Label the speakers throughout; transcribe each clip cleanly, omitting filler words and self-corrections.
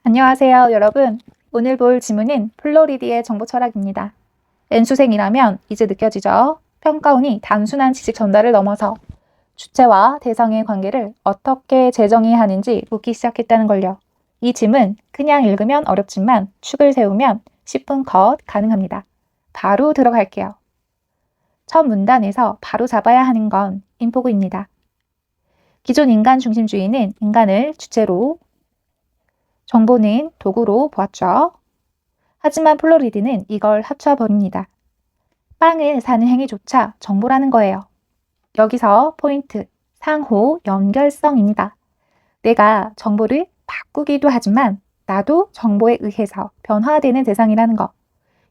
Speaker 1: 안녕하세요, 여러분. 오늘 볼 지문은 플로리디의 정보 철학입니다. N수생이라면 이제 느껴지죠? 평가원이 단순한 지식 전달을 넘어서 주체와 대상의 관계를 어떻게 재정의해야 하는지 묻기 시작했다는 걸요. 이 지문 그냥 읽으면 어렵지만 축을 세우면 10분 컷 가능합니다. 바로 들어갈게요. 첫 문단에서 바로 잡아야 하는 건 인포구입니다. 기존 인간 중심주의는 인간을 주체로, 정보는 도구로 보았죠. 하지만 플로리디는 이걸 합쳐버립니다. 빵을 사는 행위조차 정보라는 거예요. 여기서 포인트, 상호 연결성입니다. 내가 정보를 바꾸기도 하지만 나도 정보에 의해서 변화되는 대상이라는 거.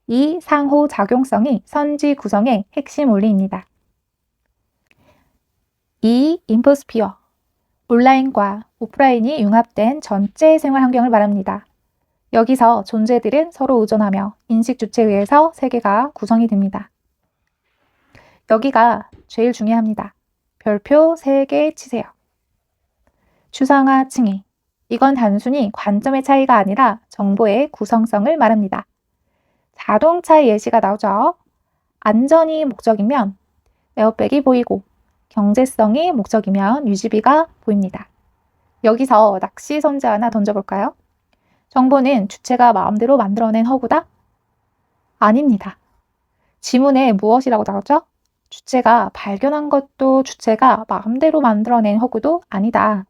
Speaker 1: 이 상호작용성이 선지 구성의 핵심 원리입니다. 이 인포스피어, 온라인과 오프라인이 융합된 전체 생활 환경을 말합니다. 여기서 존재들은 서로 의존하며 인식 주체에 의해서 세계가 구성이 됩니다. 여기가 제일 중요합니다. 별표 3개 치세요. 추상화 층위. 이건 단순히 관점의 차이가 아니라 정보의 구성성을 말합니다. 자동차의 예시가 나오죠. 안전이 목적이면 에어백이 보이고 경제성이 목적이면 유지비가 보입니다. 여기서 낚시 선제 하나 던져볼까요? 정보는 주체가 마음대로 만들어낸 허구다? 아닙니다. 지문에 무엇이라고 나오죠? 주체가 발견한 것도 주체가 마음대로 만들어낸 허구도 아니다.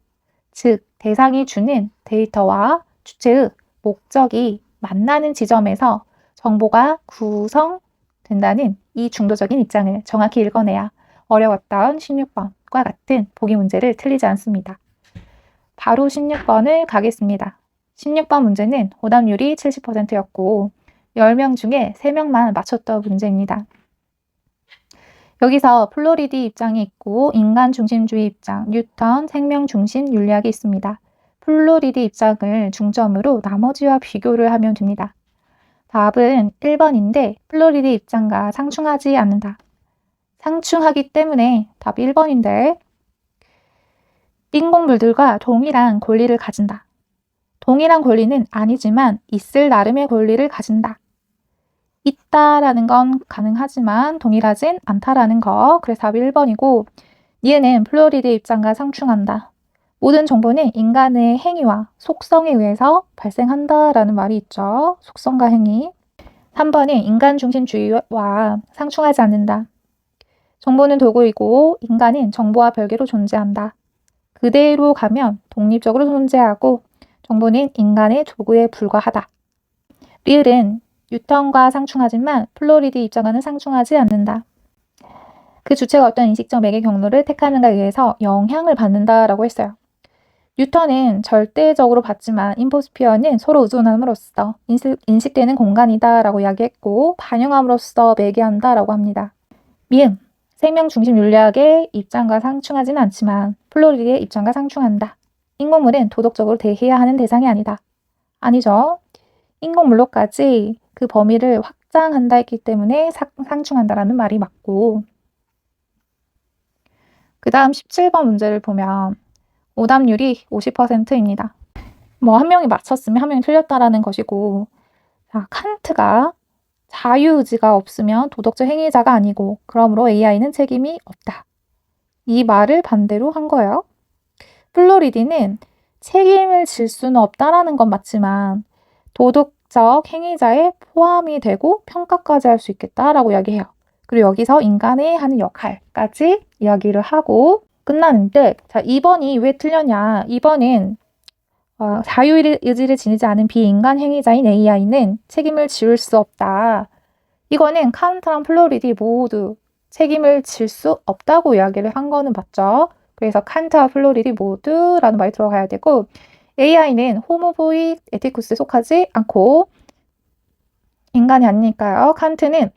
Speaker 1: 즉, 대상이 주는 데이터와 주체의 목적이 만나는 지점에서 정보가 구성된다는 이 중도적인 입장을 정확히 읽어내야 어려웠던 16번과 같은 보기 문제를 틀리지 않습니다. 바로 16번을 가겠습니다. 16번 문제는 오답률이 70%였고 10명 중에 3명만 맞췄던 문제입니다. 여기서 플로리디 입장이 있고 인간 중심주의 입장, 뉴턴 생명 중심 윤리학이 있습니다. 플로리디 입장을 중점으로 나머지와 비교를 하면 됩니다. 답은 1번인데 플로리디 입장과 상충하지 않는다. 상충하기 때문에 답 1번인데 인공물들과 동일한 권리를 가진다. 동일한 권리는 아니지만 있을 나름의 권리를 가진다. 있다라는 건 가능하지만 동일하진 않다라는 거. 그래서 답이 1번이고 얘는 플로리드 입장과 상충한다. 모든 정보는 인간의 행위와 속성에 의해서 발생한다라는 말이 있죠. 속성과 행위. 3번은 인간 중심주의와 상충하지 않는다. 정보는 도구이고 인간은 정보와 별개로 존재한다. 그대로 가면 독립적으로 존재하고 정보는 인간의 도구에 불과하다. 리을은 뉴턴과 상충하지만 플로리드 입장과는 상충하지 않는다. 그 주체가 어떤 인식적 매개 경로를 택하는가에 의해서 영향을 받는다라고 했어요. 뉴턴은 절대적으로 받지만 인포스피어는 서로 의존함으로써 인식되는 공간이다라고 이야기했고 반영함으로써 매개한다라고 합니다. 미음, 생명 중심 윤리학의 입장과 상충하지는 않지만 플로리드의 입장과 상충한다. 인공물은 도덕적으로 대해야 하는 대상이 아니다. 아니죠. 인공물로까지 그 범위를 확장한다 했기 때문에 상충한다라는 말이 맞고 그 다음 17번 문제를 보면 오답률이 50%입니다. 한 명이 맞췄으면 한 명이 틀렸다라는 것이고 자, 칸트가 자유의지가 없으면 도덕적 행위자가 아니고 그러므로 AI는 책임이 없다. 이 말을 반대로 한 거예요. 플로리디는 책임을 질 수는 없다라는 건 맞지만 도덕적 행위자에 포함이 되고 평가까지 할 수 있겠다라고 이야기해요. 그리고 여기서 인간이 하는 역할까지 이야기를 하고 끝나는데 자 2번이 왜 틀렸냐. 2번은 자유의지를 지니지 않은 비인간 행위자인 AI는 책임을 지울 수 없다. 이거는 칸트랑 플로리디 모두 책임을 질 수 없다고 이야기를 한 거는 맞죠. 그래서 칸트와 플로리디 모두라는 말이 들어가야 되고 AI는 호모보이 에티쿠스에 속하지 않고 인간이 아니니까요. 칸트는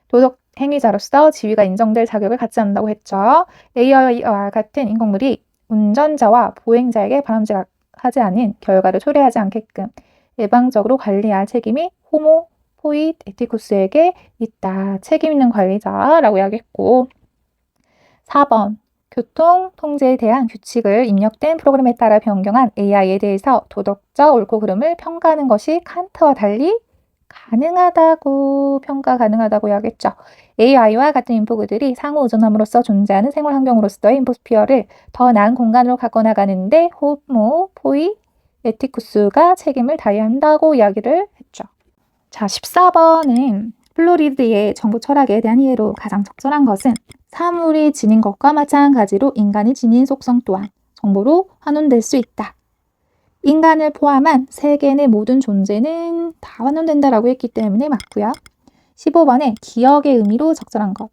Speaker 1: 도덕 행위자로서 지위가 인정될 자격을 갖지 않는다고 했죠. AI와 같은 인공물이 운전자와 보행자에게 바람직하지 않은 결과를 초래하지 않게끔 예방적으로 관리할 책임이 호모포이 에티쿠스에게 있다. 책임 있는 관리자라고 이야기했고 4번 교통 통제에 대한 규칙을 입력된 프로그램에 따라 변경한 AI에 대해서 도덕적 옳고 그름을 평가하는 것이 칸트와 달리 평가 가능하다고 해야겠죠. AI와 같은 인포그들이 상호 의존함으로써 존재하는 생활 환경으로서의 인포스피어를 더 나은 공간으로 갖고 나가는데 호모 포이 에티쿠스가 책임을 다해야 한다고 이야기를 했죠. 자, 14번은 플로리드의 정부 철학에 대한 이해로 가장 적절한 것은 사물이 지닌 것과 마찬가지로 인간이 지닌 속성 또한 정보로 환원될 수 있다. 인간을 포함한 세계의 모든 존재는 다 환원된다라고 했기 때문에 맞고요. 15번에 기억의 의미로 적절한 것.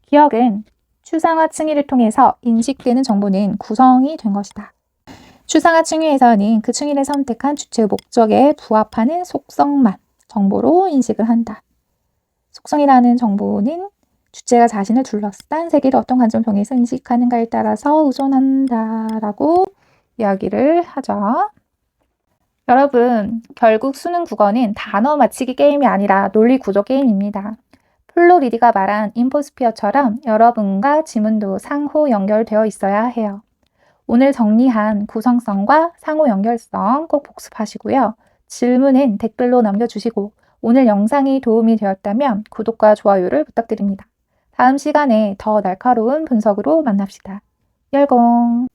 Speaker 1: 기억은 추상화 층위를 통해서 인식되는 정보는 구성이 된 것이다. 추상화 층위에서는 그 층위를 선택한 주체 목적에 부합하는 속성만 정보로 인식을 한다. 속성이라는 정보는 주체가 자신을 둘러싼 세계를 어떤 관점을 통해서 인식하는가에 따라서 의존한다라고 이야기를 하죠. 여러분, 결국 수능 국어는 단어 맞히기 게임이 아니라 논리 구조 게임입니다. 플로리디가 말한 인포스피어처럼 여러분과 지문도 상호 연결되어 있어야 해요. 오늘 정리한 구성성과 상호 연결성 꼭 복습하시고요. 질문은 댓글로 남겨주시고 오늘 영상이 도움이 되었다면 구독과 좋아요를 부탁드립니다. 다음 시간에 더 날카로운 분석으로 만납시다. 열공!